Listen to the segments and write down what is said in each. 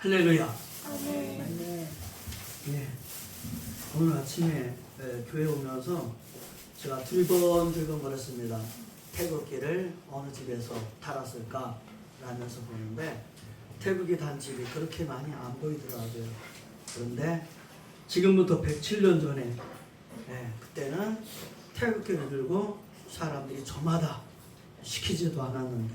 할렐루야. 아멘. 예. 오늘 아침에 교회 오면서 제가 두리번 걸었습니다. 태극기를 어느 집에서 달았을까 라면서 보는데 태극기 단집이 그렇게 많이 안 보이더라고요. 그런데 지금부터 107년 전에 그때는 태극기를 들고 사람들이 저마다 시키지도 않았는데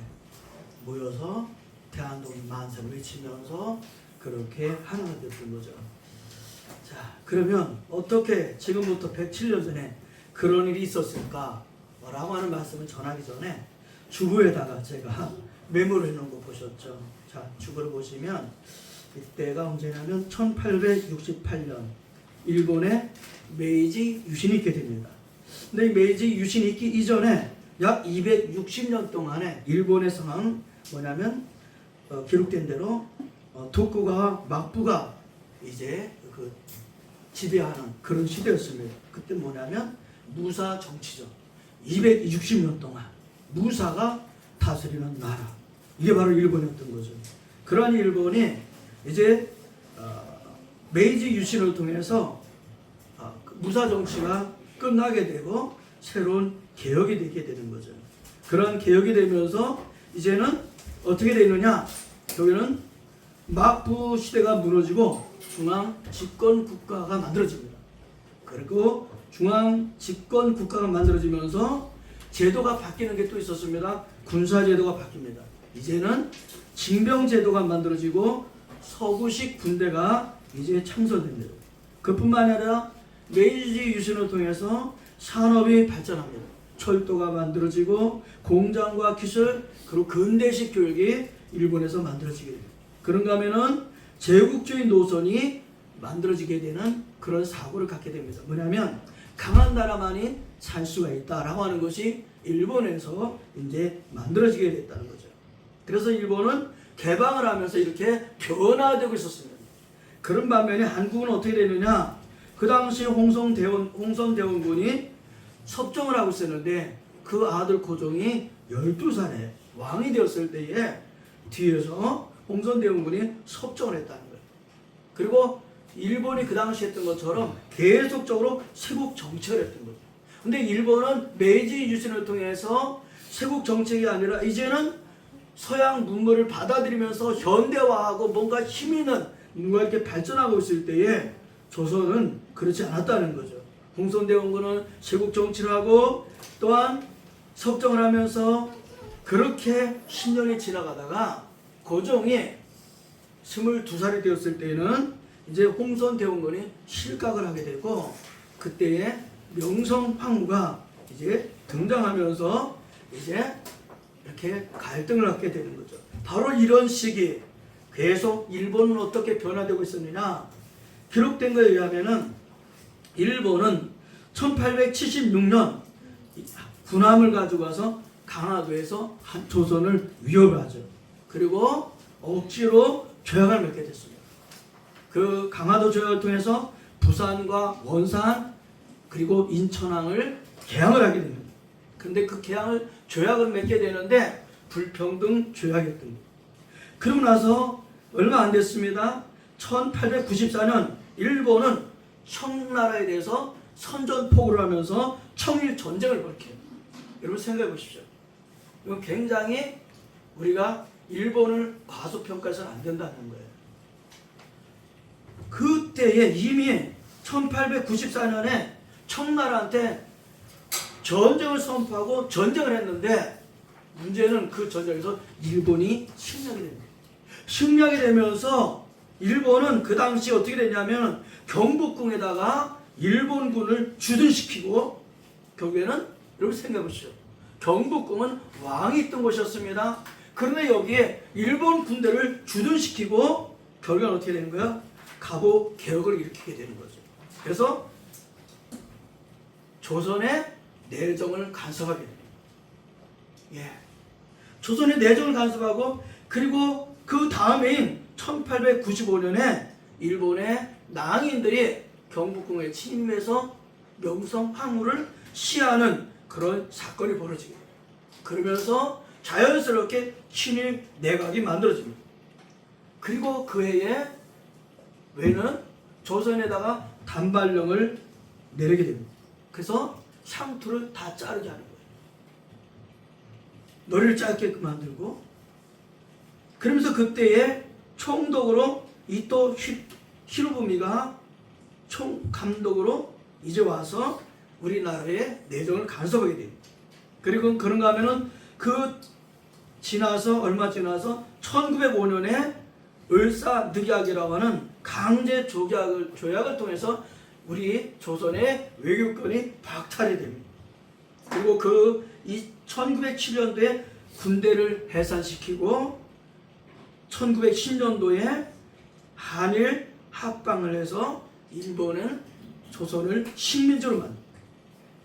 모여서 대한독립 만세를 외치면서 그렇게 하나가 됐던 거죠. 자, 그러면 어떻게 지금부터 107년 전에 그런 일이 있었을까? 라고 하는 말씀을 전하기 전에 주보에다가 제가 메모를 해놓은 거 보셨죠? 자, 주보를 보시면 이때가 언제냐면 1868년 일본에 메이지 유신이 있게 됩니다. 근데 이 메이지 유신이 있기 이전에 약 260년 동안에 일본에서는 뭐냐면 기록된 대로 독구가 막부가 이제 그 지배하는 그런 시대였습니다. 그때 뭐냐면 무사 정치죠. 260년 동안 무사가 다스리는 나라. 이게 바로 일본이었던 거죠. 그러한 일본이 이제 메이지 유신을 통해서 무사 정치가 끝나게 되고 새로운 개혁이 되게 되는 거죠. 그런 개혁이 되면서 이제는 어떻게 되느냐? 여기는 막부 시대가 무너지고 중앙 집권 국가가 만들어집니다. 그리고 중앙 집권 국가가 만들어지면서 제도가 바뀌는 게 또 있었습니다. 군사 제도가 바뀝니다. 이제는 징병 제도가 만들어지고 서구식 군대가 이제 창설됩니다. 그뿐만 아니라 메이지 유신을 통해서 산업이 발전합니다. 철도가 만들어지고 공장과 기술 그리고 근대식 교육이 일본에서 만들어지게 됩니다. 그런가 하면은 제국주의 노선이 만들어지게 되는 그런 사고를 갖게 됩니다. 뭐냐면 강한 나라만이 살 수가 있다라고 하는 것이 일본에서 이제 만들어지게 됐다는 거죠. 그래서 일본은 개방을 하면서 이렇게 변화되고 있었습니다. 그런 반면에 한국은 어떻게 되느냐? 그 당시 홍성대원군이 섭정을 하고 있었는데 그 아들 고종이 12살에 왕이 되었을 때에 뒤에서 홍성대원군이 섭정을 했다는 거예요. 그리고 일본이 그 당시 했던 것처럼 계속적으로 세국 정책을 했던 거죠. 근데 일본은 메이지 유신을 통해서 세국 정책이 아니라 이제는 서양 문물을 받아들이면서 현대화하고 뭔가 힘 있는 뭔가 이렇게 발전하고 있을 때에 조선은 그렇지 않았다는 거죠. 홍성대원군은 세국 정치를 하고 또한 섭정을 하면서 그렇게 10년이 지나가다가 고종이 22살이 되었을 때는 이제 홍성대원군이 실각을 하게 되고 그때에 명성황후가 이제 등장하면서 이제 이렇게 갈등을 갖게 되는 거죠. 바로 이런 시기 계속 일본은 어떻게 변화되고 있었느냐? 기록된 것에 의하면은 일본은 1876년 군함을 가지고 와서 강화도에서 조선을 위협하죠. 그리고 억지로 조약을 맺게 됐습니다. 그 강화도 조약을 통해서 부산과 원산 그리고 인천항을 개항을 하게 됩니다. 그런데 그 조약을 맺게 되는데 불평등 조약이었던 거예요. 그러고 나서 얼마 안 됐습니다. 1894년 일본은 청나라에 대해서 선전포고를 하면서 청일 전쟁을 벌여요. 여러분 생각해 보십시오. 이건 굉장히 우리가 일본을 과소평가해서는 안 된다는 거예요. 그때에 이미 1894년에 청나라한테 전쟁을 선포하고 전쟁을 했는데 문제는 그 전쟁에서 일본이 승리하게 됩니다. 승리하게 되면서 일본은 그 당시 어떻게 됐냐면 경복궁에다가 일본군을 주둔시키고 결국에는 여러분 생각해 보시죠. 경복궁은 왕이 있던 곳이었습니다. 그런데 여기에 일본 군대를 주둔시키고 결국에는 어떻게 되는 거야? 갑오 개혁을 일으키게 되는 거죠. 그래서 조선의 내정을 간섭하게 됩니다. 예. 조선의 내정을 간섭하고 그리고 그 다음에인 1895년에 일본의 낭인들이 경복궁에 침입해서 명성황후를 시하는 그런 사건이 벌어지게 됩니다. 그러면서 자연스럽게 친일 내각이 만들어집니다. 그리고 그 해에 외는 조선에다가 단발령을 내리게 됩니다. 그래서 상투를 다 자르게 하는 거예요. 머리를 짧게 만들고, 그러면서 그때에 총독으로 이토 히로부미가 총감독으로 이제 와서 우리나라의 내정을 간섭하게 됩니다. 그리고 그런가 하면은 얼마 지나서 1905년에 을사늑약이라고 하는 강제 조약을 통해서 우리 조선의 외교권이 박탈이 됩니다. 그리고 1907년도에 군대를 해산시키고 1910년도에 한일 합방을 해서 일본은 조선을 식민지로 만듭니다.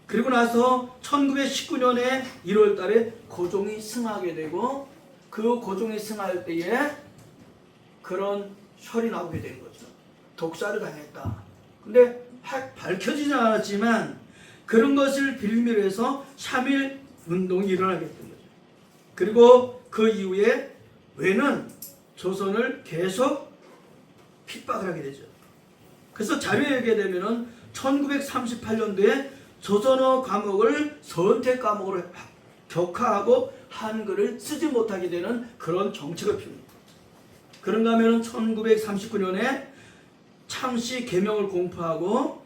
그리고 나서 1919년에 1월 달에 고종이 승하게 되고, 그 고종이 승할 때에 그런 설이 나오게 된 거죠. 독사를 당했다. 근데 밝혀지지 않았지만 그런 것을 빌미로 해서 3.1 운동이 일어나게 된 거죠. 그리고 그 이후에 외는 조선을 계속 핍박을 하게 되죠. 그래서 자료에 의하게 되면은 1938년도에 조선어 과목을 선택 과목으로 격하하고 한글을 쓰지 못하게 되는 그런 정책을 핍니다. 그런가 하면은 1939년에 창씨 개명을 공포하고,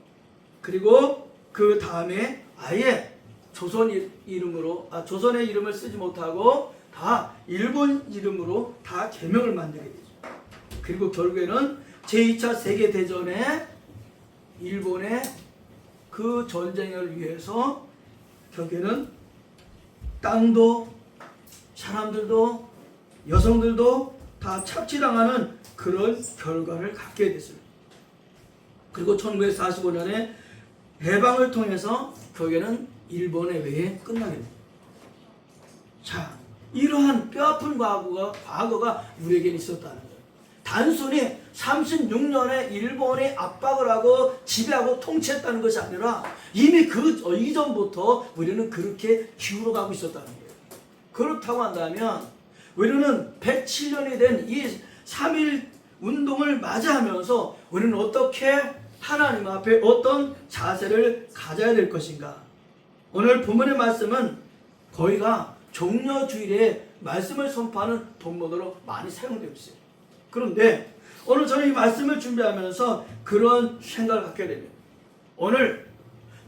그리고 그 다음에 아예 조선의 이름을 쓰지 못하고 다 일본 이름으로 다 개명을 만들게 되죠. 그리고 결국에는 제2차 세계대전에 일본의 그 전쟁을 위해서 결국에는 땅도 사람들도 여성들도 다 착취당하는 그런 결과를 갖게 됐습니다. 그리고 1945년에 해방을 통해서 결국에는 일본의 외에 끝나게 됩니다. 자, 이러한 뼈아픈 과거가 우리에게는 있었다는 거예요. 단순히 36년에 일본이 압박을 하고 지배하고 통치했다는 것이 아니라 이미 그 이전부터 우리는 그렇게 기울어가고 있었다는 거예요. 그렇다고 한다면 우리는 107년이 된 이 3.1 운동을 맞이하면서 우리는 어떻게 하나님 앞에 어떤 자세를 가져야 될 것인가? 오늘 본문의 말씀은 거의가 종려주일에 말씀을 선포하는 본문으로 많이 사용되고 있어요. 그런데 오늘 저는 이 말씀을 준비하면서 그런 생각을 갖게 됩니다. 오늘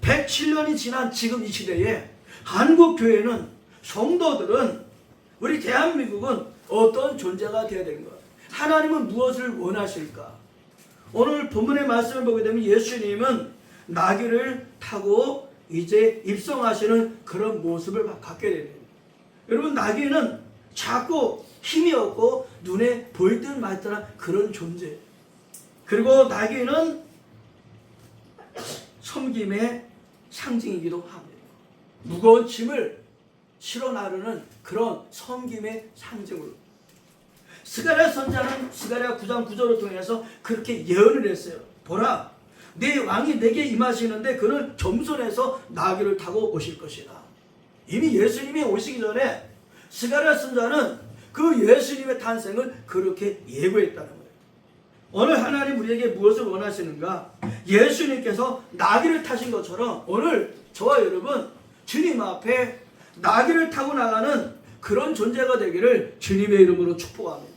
107년이 지난 지금 이 시대에 한국 교회는, 성도들은, 우리 대한민국은 어떤 존재가 되어야 되는 거야? 하나님은 무엇을 원하실까? 오늘 본문의 말씀을 보게 되면 예수님은 나귀를 타고 이제 입성하시는 그런 모습을 갖게 됩니다. 여러분, 나귀는 자꾸 힘이 없고 눈에 보일 듯 말 듯한 그런 존재. 그리고 나귀는 섬김의 상징이기도 합니다. 무거운 짐을 실어 나르는 그런 섬김의 상징으로. 스가랴 선지자는 스가랴 9장 9절을 통해서 그렇게 예언을 했어요. 보라, 네 왕이 내게 임하시는데 그는 겸손해서 나귀를 타고 오실 것이다. 이미 예수님이 오시기 전에 스가랴 선지자는 그 예수님의 탄생을 그렇게 예고했다는 거예요. 오늘 하나님 우리에게 무엇을 원하시는가? 예수님께서 나귀를 타신 것처럼 오늘 저와 여러분 주님 앞에 나귀를 타고 나가는 그런 존재가 되기를 주님의 이름으로 축복합니다.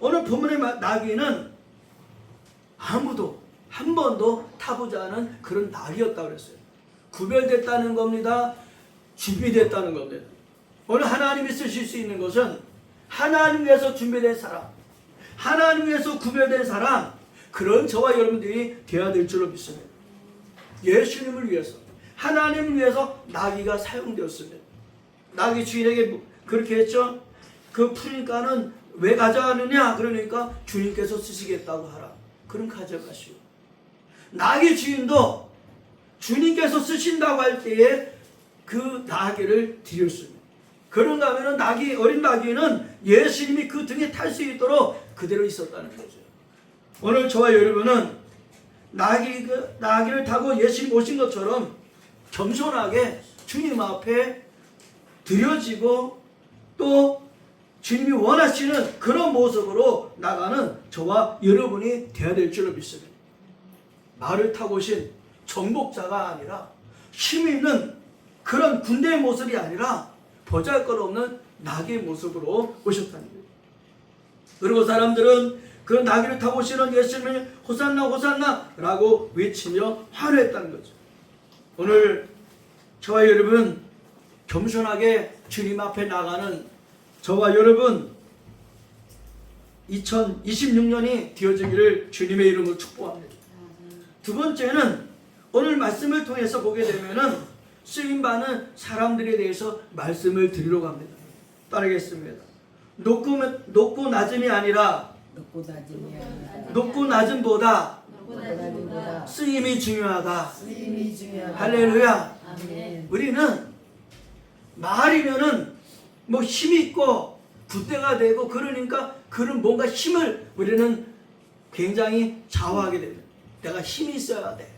오늘 본문의 나귀는 아무도 한 번도 타보지 않은 그런 나귀였다고 그랬어요. 구별됐다는 겁니다. 준비됐다는 겁니다. 오늘 하나님이 쓰실 수 있는 것은 하나님 위해서 준비된 사람, 하나님 위해서 구별된 사람, 그런 저와 여러분들이 되어야 될 줄로 믿습니다. 예수님을 위해서, 하나님을 위해서 나귀가 사용되었습니다. 나귀 주인에게 그렇게 했죠. 그 풀가는 왜 가져가느냐? 그러니까 주님께서 쓰시겠다고 하라. 그럼 가져가시오. 나귀 주인도 주님께서 쓰신다고 할 때에 그 나귀를 드렸습니다. 그런가 하면 어린 나귀는 예수님이 그 등에 탈 수 있도록 그대로 있었다는 거죠. 오늘 저와 여러분은 나귀를 타고 예수님 오신 것처럼 겸손하게 주님 앞에 드려지고 또 주님이 원하시는 그런 모습으로 나가는 저와 여러분이 되어야 될 줄로 믿습니다. 말을 타고 오신 정복자가 아니라 힘 있는 그런 군대의 모습이 아니라 보잘것없는 나귀의 모습으로 오셨다는 거예요. 그리고 사람들은 그 나귀를 타고 오시는 예수님을 호산나 호산나 라고 외치며 환호했다는 거죠. 오늘 저와 여러분 겸손하게 주님 앞에 나가는 저와 여러분 2026년이 되어지기를 주님의 이름으로 축복합니다. 두 번째는 오늘 말씀을 통해서 보게 되면은 쓰임받는 사람들에 대해서 말씀을 드리려고 합니다. 따르겠습니다. 높고 낮음이 아니라 높고 낮음보다 쓰임이 중요하다. 할렐루야. 우리는 말이면은 뭐 힘이 있고 붓대가 되고 그러니까 그런 뭔가 힘을 우리는 굉장히 좌우하게 됩니다. 내가 힘이 있어야 돼.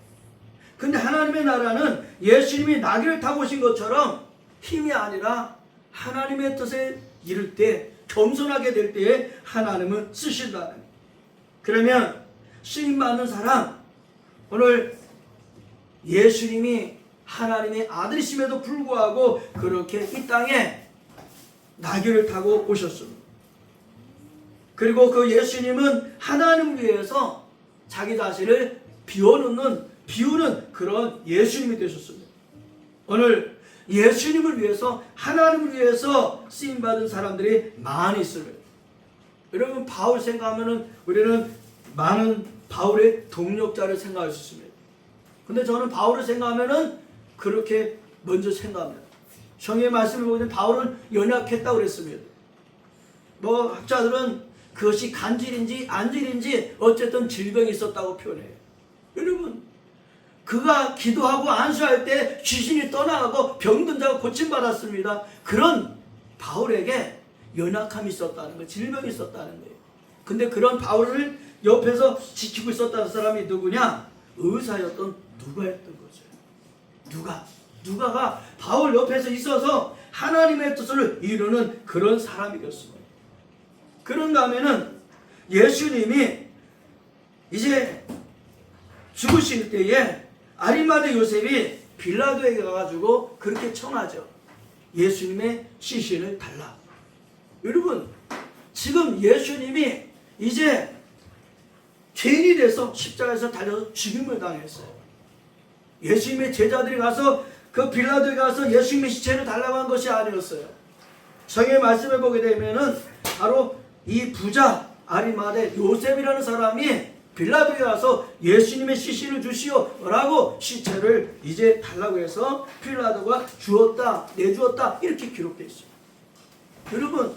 근데 하나님의 나라는 예수님이 나귀를 타고 오신 것처럼 힘이 아니라 하나님의 뜻에 이를 때 겸손하게 될 때에 하나님은 쓰신다는 거예요. 그러면 쓰임받는 사람, 오늘 예수님이 하나님의 아들이심에도 불구하고 그렇게 이 땅에 나귀를 타고 오셨습니다. 그리고 그 예수님은 하나님을 위해서 자기 자신을 비우는 그런 예수님이 되셨습니다. 오늘 예수님을 위해서 하나님을 위해서 쓰임받은 사람들이 많이 있습니다. 여러분 바울 생각하면 우리는 많은 바울의 동력자를 생각할 수 있습니다. 근데 저는 바울을 생각하면 그렇게 먼저 생각합니다. 성경의 말씀을 보면 바울은 연약했다고 그랬습니다. 뭐 학자들은 그것이 간질인지 안질인지 어쨌든 질병이 있었다고 표현해요. 여러분 그가 기도하고 안수할 때 귀신이 떠나가고 병든 자가 고침받았습니다. 그런 바울에게 연약함이 있었다는 거예요. 질병이 있었다는 거예요. 근데 그런 바울을 옆에서 지키고 있었다는 사람이 누구냐? 의사였던 누가였던 거죠. 누가가 바울 옆에서 있어서 하나님의 뜻을 이루는 그런 사람이었습니다. 그런가 하면은 예수님이 이제 죽으실 때에 아리마대 요셉이 빌라도에게 가가지고 그렇게 청하죠. 예수님의 시신을 달라. 여러분 지금 예수님이 이제 죄인이 돼서 십자가에서 달려서 죽임을 당했어요. 예수님의 제자들이 가서 그 빌라도에 가서 예수님의 시체를 달라고 한 것이 아니었어요. 성경의 말씀을 보게 되면은 바로 이 부자 아리마대 요셉이라는 사람이 빌라도에 가서 예수님의 시신을 주시오 라고 시체를 이제 달라고 해서 빌라도가 주었다 내주었다 이렇게 기록되어 있어요. 여러분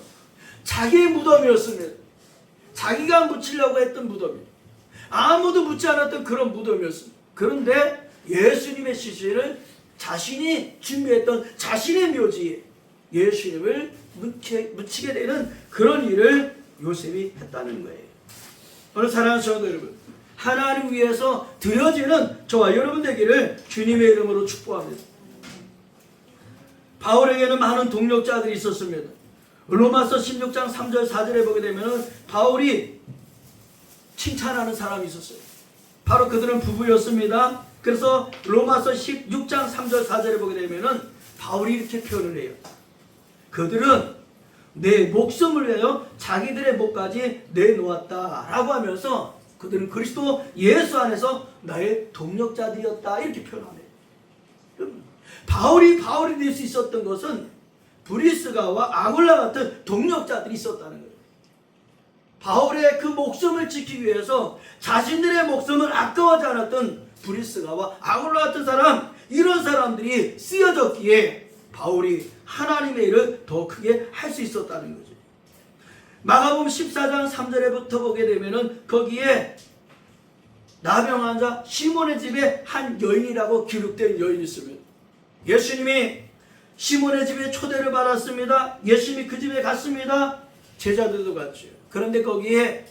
자기의 무덤이었습니다. 자기가 묻히려고 했던 무덤이에요. 아무도 묻지 않았던 그런 무덤이었습니다. 그런데 예수님의 시신을 자신이 준비했던 자신의 묘지에 예수님을 묻히게 되는 그런 일을 요셉이 했다는 거예요. 오늘 사랑하는 성도 여러분, 하나님 위해서 드려지는 저와 여러분 되기를 주님의 이름으로 축복합니다. 바울에게는 많은 동력자들이 있었습니다. 로마서 16장 3절 4절에 보게 되면 바울이 칭찬하는 사람이 있었어요. 바로 그들은 부부였습니다. 그래서 로마서 16장 3절 4절에 보게 되면 바울이 이렇게 표현을 해요. 그들은 내 목숨을 위하여 자기들의 목까지 내놓았다 라고 하면서 그들은 그리스도 예수 안에서 나의 동력자들이었다 이렇게 표현합니다. 바울이 될 수 있었던 것은 브리스가와 아굴라 같은 동력자들이 있었다는 거예요. 바울의 그 목숨을 지키기 위해서 자신들의 목숨을 아까워하지 않았던 브리스가와 아굴라 같은 사람, 이런 사람들이 쓰여졌기에 바울이 하나님의 일을 더 크게 할 수 있었다는 거죠. 마가복음 14장 3절에부터 보게 되면은 거기에 나병 환자 시몬의 집에 한 여인이라고 기록된 여인이 있습니다. 예수님이 시몬의 집에 초대를 받았습니다. 예수님이 그 집에 갔습니다. 제자들도 갔죠. 그런데 거기에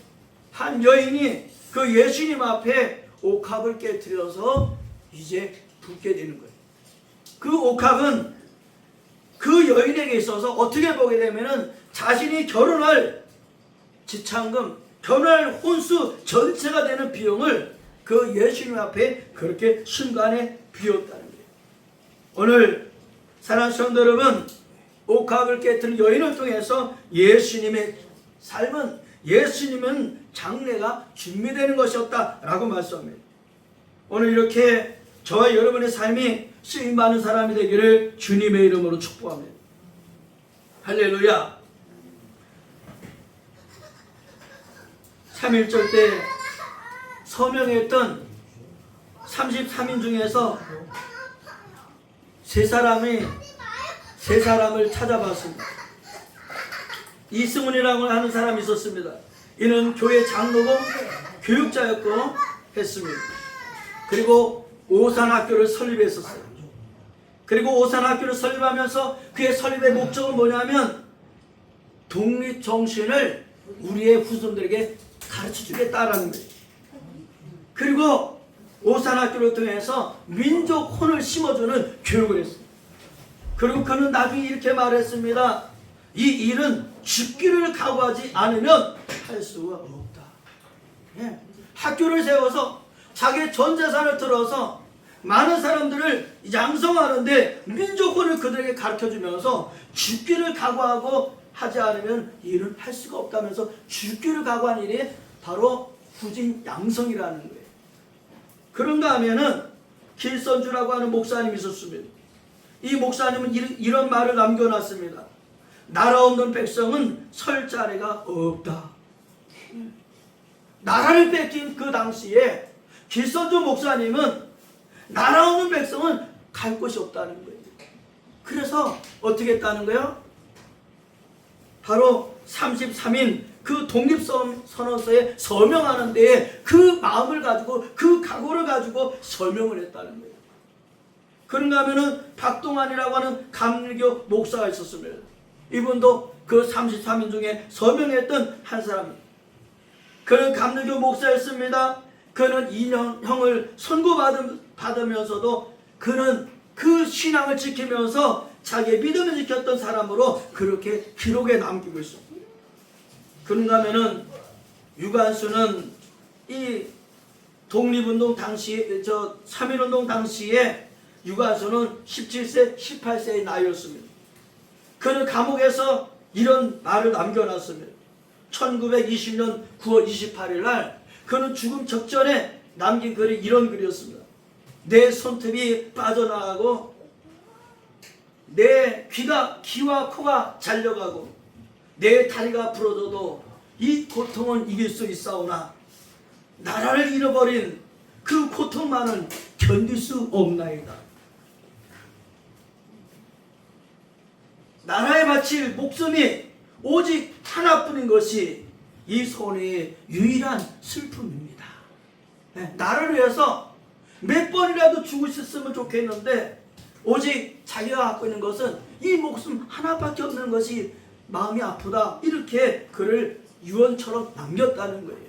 한 여인이 그 예수님 앞에 옥합을 깨트려서 이제 붓게 되는 거예요. 그 옥합은 그 여인에게 있어서 어떻게 보게 되면은 자신이 결혼할 지참금, 결혼할 혼수 전체가 되는 비용을 그 예수님 앞에 그렇게 순간에 비웠다는 거예요. 오늘 사랑하는 성도 여러분, 옥합을 깨뜨린 여인을 통해서 예수님의 삶은, 예수님은 장래가 준비되는 것이었다라고 말씀합니다. 오늘 이렇게 저와 여러분의 삶이 쓰임받는 사람이 되기를 주님의 이름으로 축복합니다. 할렐루야. 3.1절 때 서명했던 33인 중에서 세 사람을 찾아봤습니다. 이승훈이라고 하는 사람이 있었습니다. 이는 교회 장로고 교육자였고 했습니다. 그리고 오산학교를 설립했었어요. 그리고 오산학교를 설립하면서 그의 설립의 목적은 뭐냐면 독립정신을 우리의 후손들에게 가르쳐주겠다라는 거예요. 그리고 오산학교를 통해서 민족혼을 심어주는 교육을 했습니다. 그리고 그는 나중에 이렇게 말했습니다. 이 일은 죽기를 각오하지 않으면 할 수가 없다. 예. 학교를 세워서 자기의 전 재산을 들어서 많은 사람들을 양성하는데 민족혼을 그들에게 가르쳐주면서 죽기를 각오하고 하지 않으면 이 일은 할 수가 없다면서 죽기를 각오한 일이 바로 후진 양성이라는 거예요. 그런가 하면은 길선주라고 하는 목사님이 있었습니다. 이 목사님은 이런 말을 남겨놨습니다. 나라 없는 백성은 설 자리가 없다. 나라를 뺏긴 그 당시에 길선주 목사님은 나라 없는 백성은 갈 곳이 없다는 거예요. 그래서 어떻게 했다는 거예요? 바로 33인 그 독립선언서에 서명하는 데에 그 마음을 가지고 그 각오를 가지고 서명을 했다는 거예요. 그런가 하면은 박동환이라고 하는 감리교 목사가 있었습니다. 이분도 그 33인 중에 서명했던 한 사람입니다. 그는 감리교 목사였습니다. 그는 인형을 선고받으면서도 그는 그 신앙을 지키면서 자기의 믿음을 지켰던 사람으로 그렇게 기록에 남기고 있습니다. 그런가 하면은 유관수는 이 독립운동 당시, 3.1운동 당시에 유관수는 17세, 18세의 나이였습니다. 그는 감옥에서 이런 말을 남겨놨습니다. 1920년 9월 28일 날 그는 죽음 적전에 남긴 글이 이런 글이었습니다. 내 손톱이 빠져나가고 내 귀와 코가 잘려가고 내 다리가 부러져도 이 고통은 이길 수 있사오나 나라를 잃어버린 그 고통만은 견딜 수 없나이다. 나라에 바칠 목숨이 오직 하나뿐인 것이 이 손의 유일한 슬픔입니다. 네, 나를 위해서 몇 번이라도 죽으셨으면 좋겠는데 오직 자기가 갖고 있는 것은 이 목숨 하나밖에 없는 것이 마음이 아프다. 이렇게 글을 유언처럼 남겼다는 거예요.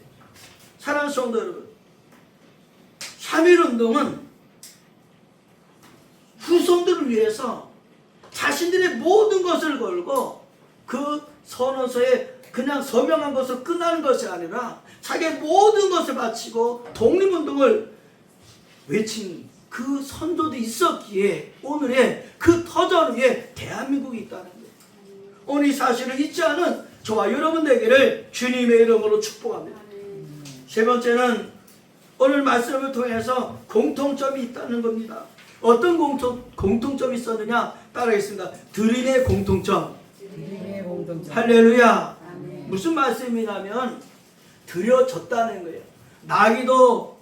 사랑하는 성도 여러분, 3.1운동은 후손들을 위해서 자신들의 모든 것을 걸고 그 선언서에 그냥 서명한 것으로 끝나는 것이 아니라 자기의 모든 것을 바치고 독립운동을 외친 그 선조도 있었기에 오늘의 그 터전 위에 대한민국이 있다는 거예요. 오늘 이 사실을 잊지 않은 저와 여러분 되기를 주님의 이름으로 축복합니다. 세 번째는 오늘 말씀을 통해서 공통점이 있다는 겁니다. 어떤 공통점이 있었느냐 따라하겠습니다. 드림의 공통점. 할렐루야. 무슨 말씀이냐면 드려졌다는 거예요. 나귀도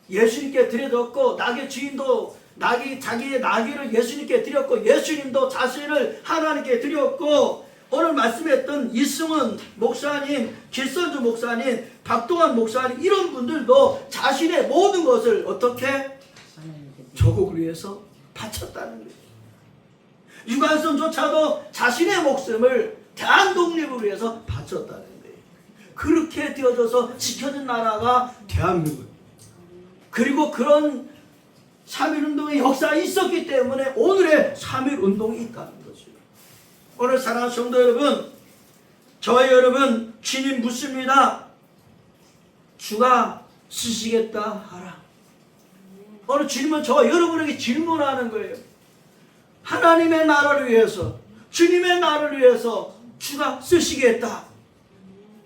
예수님께 드려졌고 나귀 주인도 자기의 나귀를 예수님께 드렸고 예수님도 자신을 하나님께 드렸고 오늘 말씀했던 이승훈 목사님, 길선주 목사님, 박동환 목사님 이런 분들도 자신의 모든 것을 어떻게 조국을 위해서 바쳤다는 거예요. 유관순조차도 자신의 목숨을 대한독립을 위해서 바쳤다는 거예요. 그렇게 되어져서 지켜진 나라가 대한민국. 그리고 그런 3.1운동의 역사가 있었기 때문에 오늘의 3.1운동이 있다는 거죠. 오늘 사랑하는 성도 여러분, 저와 여러분 주님 묻습니다. 주가 쓰시겠다 하라. 오늘 주님은 저와 여러분에게 질문하는 거예요. 하나님의 나라를 위해서, 주님의 나라를 위해서 주가 쓰시겠다.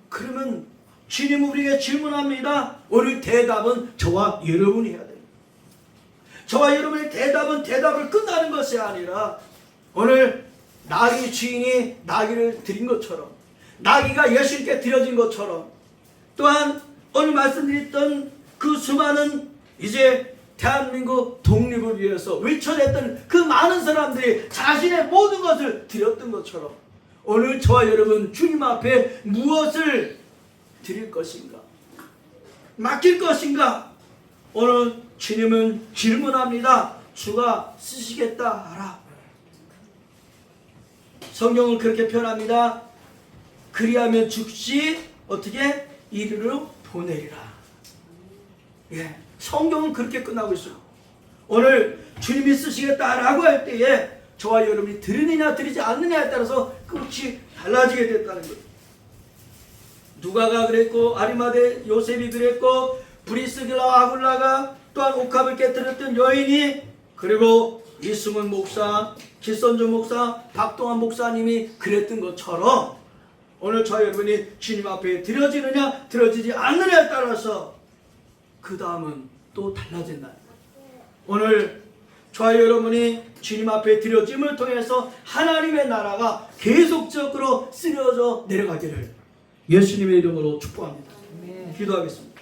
그러면 주님은 우리에게 질문합니다. 오늘 대답은 저와 여러분이 해야 됩니다. 저와 여러분의 대답은 대답을 끝나는 것이 아니라 오늘 나귀 주인이 나귀를 드린 것처럼, 나귀가 예수님께 드려진 것처럼, 또한 오늘 말씀드렸던 그 수많은 이제 대한민국 독립을 위해서 외쳐냈던 그 많은 사람들이 자신의 모든 것을 드렸던 것처럼 오늘 저와 여러분 주님 앞에 무엇을 드릴 것인가, 맡길 것인가. 오늘 주님은 질문합니다. 주가 쓰시겠다 하라. 성경은 그렇게 표현합니다. 그리하면 즉시 어떻게 이리로 보내리라. 예, 성경은 그렇게 끝나고 있어요. 오늘 주님이 쓰시겠다라고 할 때에 저와 여러분이 들으느냐 들으지 않느냐에 따라서 끝이 달라지게 됐다는 거예요. 누가가 그랬고, 아리마대 요셉이 그랬고, 브리스길라 아굴라가, 또한 옥합을 깨뜨렸던 여인이, 그리고 이승훈 목사, 길선조 목사, 박동환 목사님이 그랬던 것처럼 오늘 저와 여러분이 주님 앞에 드려지느냐 드려지지 않느냐에 따라서 그 다음은 또 달라진다. 오늘 저와 여러분이 주님 앞에 드려짐을 통해서 하나님의 나라가 계속적으로 쓰여져 내려가기를 예수님의 이름으로 축복합니다. 기도하겠습니다.